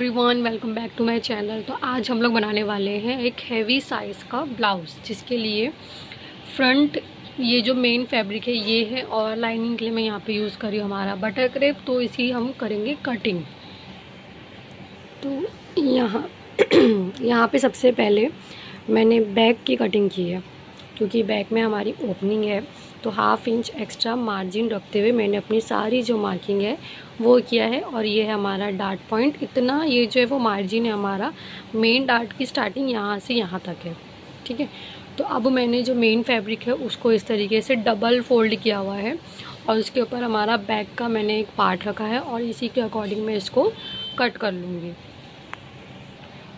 Everyone, welcome back to my channel. तो आज हम लोग बनाने वाले हैं एक हैवी साइज़ का ब्लाउज़, जिसके लिए फ्रंट ये जो मेन फैब्रिक है ये है, और लाइनिंग के लिए मैं यहाँ पे यूज़ कर रही हूँ हमारा बटर क्रेप। तो इसी हम करेंगे कटिंग। तो यहाँ पे सबसे पहले मैंने बैक की कटिंग की है, क्योंकि बैक में हमारी ओपनिंग है। तो हाफ इंच एक्स्ट्रा मार्जिन रखते हुए मैंने अपनी सारी जो मार्किंग है वो किया है। और ये है हमारा डार्ट पॉइंट, इतना ये जो है वो मार्जिन है हमारा। मेन डार्ट की स्टार्टिंग यहाँ से यहाँ तक है, ठीक है। तो अब मैंने जो मेन फैब्रिक है उसको इस तरीके से डबल फोल्ड किया हुआ है, और उसके ऊपर हमारा बैक का मैंने एक पार्ट रखा है, और इसी के अकॉर्डिंग मैं इसको कट कर लूँगी।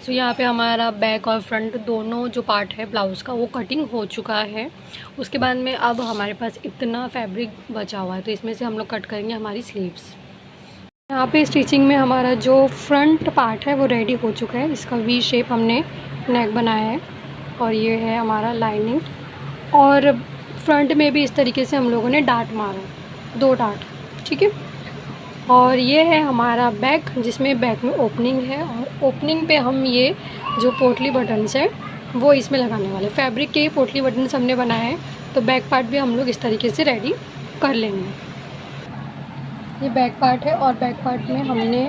सो यहाँ पे हमारा बैक और फ्रंट दोनों जो पार्ट है ब्लाउज़ का वो कटिंग हो चुका है। उसके बाद में अब हमारे पास इतना फैब्रिक बचा हुआ है, तो इसमें से हम लोग कट करेंगे हमारी स्लीव्स। यहाँ पे स्टिचिंग में हमारा जो फ्रंट पार्ट है वो रेडी हो चुका है। इसका वी शेप हमने नेक बनाया है, और ये है हमारा लाइनिंग। और फ्रंट में भी इस तरीके से हम लोगों ने डार्ट मारा, 2 डार्ट, ठीक है। और ये है हमारा बैक, जिसमें बैक में ओपनिंग है, और ओपनिंग पे हम ये जो पोटली बटन्स है वो इसमें लगाने वाले। फैब्रिक के पोटली बटन्स हमने बनाए हैं, तो बैक पार्ट भी हम लोग इस तरीके से रेडी कर लेंगे। ये बैक पार्ट है, और बैक पार्ट में हमने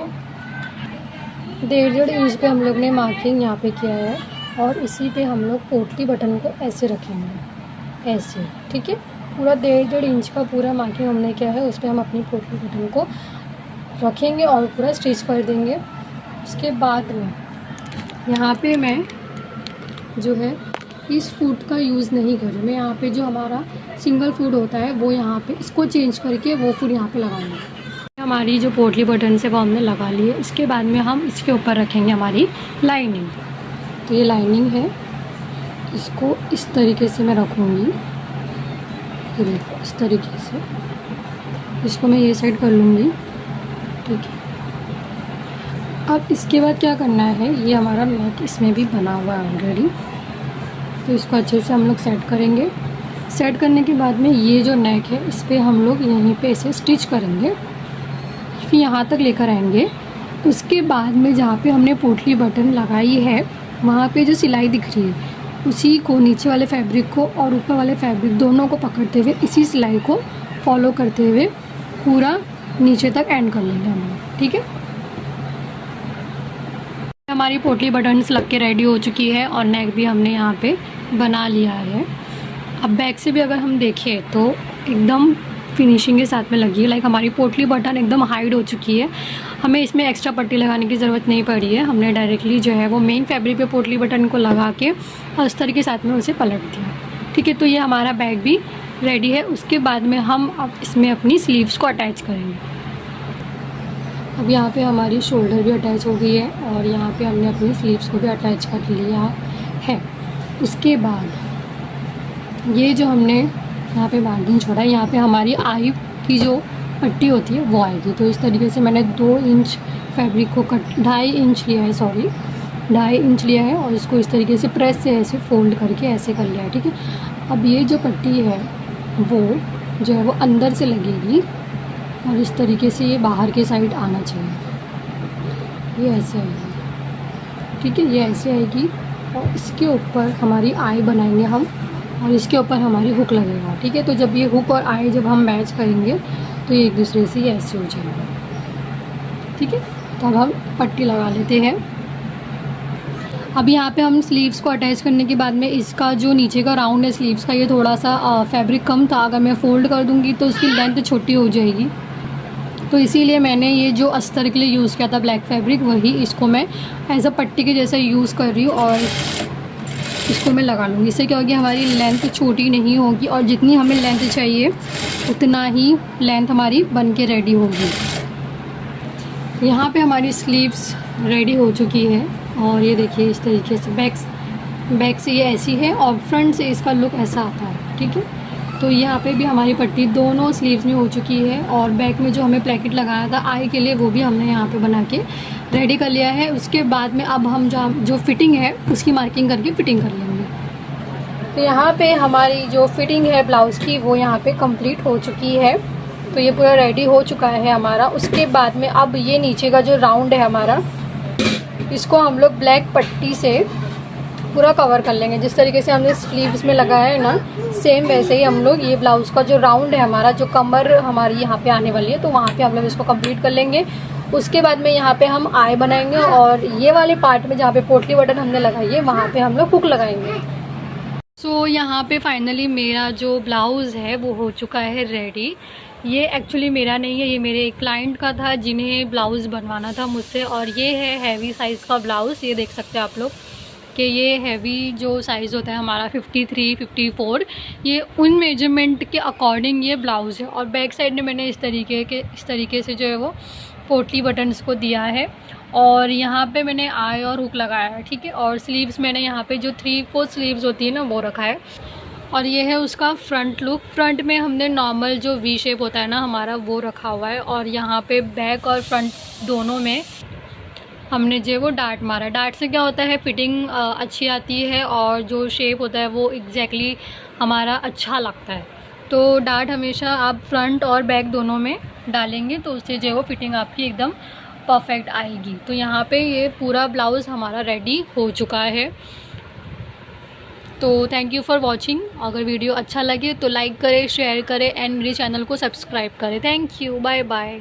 1.5 इंच पे हम लोग ने मार्किंग यहाँ पे किया है, और इसी पे हम लोग पोटली बटन को ऐसे रखेंगे, ऐसे, ठीक है। पूरा 1.5 इंच का पूरा मार्किंग हमने किया है, उस पर हम अपनी पोटली बटन को रखेंगे और पूरा स्टिच कर देंगे। उसके बाद में यहाँ पे मैं जो है इस फुट का यूज़ नहीं कर रही मैं। यहाँ पे जो हमारा सिंगल फुट होता है वो यहाँ पे इसको चेंज करके वो फुट यहाँ पे लगाएंगे। हमारी जो पोटली बटन से वो हमने लगा ली है। इसके बाद में हम इसके ऊपर रखेंगे हमारी लाइनिंग। तो ये लाइनिंग है, इसको इस तरीके से मैं रखूँगी। ये देखो, इस तरीके से इसको मैं ये साइड कर लूँगी, ठीक है। अब इसके बाद क्या करना है, ये हमारा नेक इसमें भी बना हुआ है ऑलरेडी, तो इसको अच्छे से हम लोग सेट करेंगे। सेट करने के बाद में ये जो नेक है इस पर हम लोग यहीं पे इसे स्टिच करेंगे, फिर यहाँ तक लेकर आएंगे। उसके बाद में जहाँ पे हमने पोटली बटन लगाई है वहाँ पे जो सिलाई दिख रही है उसी को, नीचे वाले फैब्रिक को और ऊपर वाले फैब्रिक दोनों को पकड़ते हुए इसी सिलाई को फॉलो करते हुए पूरा नीचे तक एंड कर लेंगे हम, ठीक है। हमारी पोटली बटन्स लग के रेडी हो चुकी है, और नेक भी हमने यहाँ पे बना लिया है। अब बैक से भी अगर हम देखें तो एकदम फिनिशिंग के साथ में लगी है। लाइक हमारी पोटली बटन एकदम हाइड हो चुकी है, हमें इसमें एक्स्ट्रा पट्टी लगाने की ज़रूरत नहीं पड़ी है। हमने डायरेक्टली जो है वो मेन फैब्रिक पे पोटली बटन को लगा के अस्तर के साथ में उसे पलट दिया, ठीक है। तो ये हमारा बैग भी रेडी है। उसके बाद में हम अब इसमें अपनी स्लीव्स को अटैच करेंगे। अब यहाँ पे हमारी शोल्डर भी अटैच हो गई है, और यहाँ पे हमने अपनी स्लीव्स को भी अटैच कर लिया है। उसके बाद ये जो हमने यहाँ पे मार्जिन छोड़ा है, यहाँ पे हमारी आई की जो पट्टी होती है वो आएगी। तो इस तरीके से मैंने 2 इंच फैब्रिक को 2.5 इंच लिया है, 2.5 इंच लिया है, और इसको इस तरीके से प्रेस से ऐसे फोल्ड करके ऐसे कर लिया है, ठीक है। अब ये जो पट्टी है वो जो है वो अंदर से लगेगी, और इस तरीके से ये बाहर के साइड आना चाहिए। ये ऐसे आएगी, ठीक है, ये ऐसे आएगी। और इसके ऊपर हमारी आई बनाएंगे हम, और इसके ऊपर हमारी हुक लगेगा, ठीक है। तो जब ये हुक और आई जब हम मैच करेंगे तो ये एक दूसरे से ये ऐसे हो जाएगा, ठीक है। तो अब हम पट्टी लगा लेते हैं। अब यहाँ पे हम स्लीव्स को अटैच करने के बाद में इसका जो नीचे का राउंड है स्लीव्स का, ये थोड़ा सा फैब्रिक कम था। अगर मैं फ़ोल्ड कर दूँगी तो उसकी लेंथ छोटी हो जाएगी, तो इसीलिए मैंने ये जो अस्तर के लिए यूज़ किया था ब्लैक फैब्रिक, वही इसको मैं एज अ पट्टी के जैसा यूज़ कर रही हूँ, और इसको मैं लगा लूँगी। इससे क्या होगी, हमारी लेंथ छोटी नहीं होगी, और जितनी हमें लेंथ चाहिए उतना ही लेंथ हमारी बन के रेडी होगी। यहाँ पे हमारी स्लीव्स रेडी हो चुकी है, और ये देखिए इस तरीके से बैक से ये ऐसी है, और फ्रंट से इसका लुक ऐसा आता है, ठीक है। तो यहाँ पे भी हमारी पट्टी दोनों स्लीव्स में हो चुकी है, और बैक में जो हमें प्लेकेट लगाया था आई के लिए वो भी हमने यहाँ पे बना के रेडी कर लिया है। उसके बाद में अब हम जो फिटिंग है उसकी मार्किंग करके फिटिंग कर लेंगे। तो यहाँ पे हमारी जो फिटिंग है ब्लाउज़ की वो यहाँ पे कंप्लीट हो चुकी है। तो ये पूरा रेडी हो चुका है हमारा। उसके बाद में अब ये नीचे का जो राउंड है हमारा इसको हम लोग ब्लैक पट्टी से पूरा कवर कर लेंगे। जिस तरीके से हमने स्लीव्स में लगाया है ना, सेम वैसे ही हम लोग ये ब्लाउज़ का जो राउंड है हमारा, जो कमर हमारी यहाँ पे आने वाली है, तो वहाँ पे हम लोग इसको कंप्लीट कर लेंगे। उसके बाद में यहाँ पे हम आई बनाएंगे और ये वाले पार्ट में जहाँ पे पोटली बटन हमने लगाई है वहाँ पे हम लोग हुक लगाएंगे। सो यहाँ पे फाइनली मेरा जो ब्लाउज़ है वो हो चुका है रेडी। ये एक्चुअली मेरा नहीं है, ये मेरे एक क्लाइंट का था जिन्हें ब्लाउज़ बनवाना था मुझसे। और ये है हैवी साइज़ का ब्लाउज़, ये देख सकते हैं आप लोग कि ये हैवी जो साइज़ होता है हमारा 53, 54, ये उन मेजरमेंट के अकॉर्डिंग ये ब्लाउज़ है। और बैक साइड में मैंने इस तरीके से जो है वो पोटली बटन्स को दिया है और यहाँ पे मैंने आई और हुक लगाया है, ठीक है। और स्लीव्स मैंने यहाँ पे जो 3/4 स्लीव्स होती है ना वो रखा है। और ये है उसका फ्रंट लुक। फ्रंट में हमने नॉर्मल जो वी शेप होता है ना हमारा वो रखा हुआ है। और यहाँ पे बैक और फ्रंट दोनों में हमने जो वो डार्ट मारा। डार्ट से क्या होता है, फिटिंग अच्छी आती है और जो शेप होता है वो एग्जैक्टली हमारा अच्छा लगता है। तो डार्ट हमेशा आप फ्रंट और बैक दोनों में डालेंगे तो उससे जो वो फिटिंग आपकी एकदम परफेक्ट आएगी। तो यहाँ पे ये पूरा ब्लाउज़ हमारा रेडी हो चुका है। तो थैंक यू फॉर वॉचिंग। अगर वीडियो अच्छा लगे तो लाइक करें, शेयर करें एंड मेरे चैनल को सब्सक्राइब करें। Thank you, bye bye.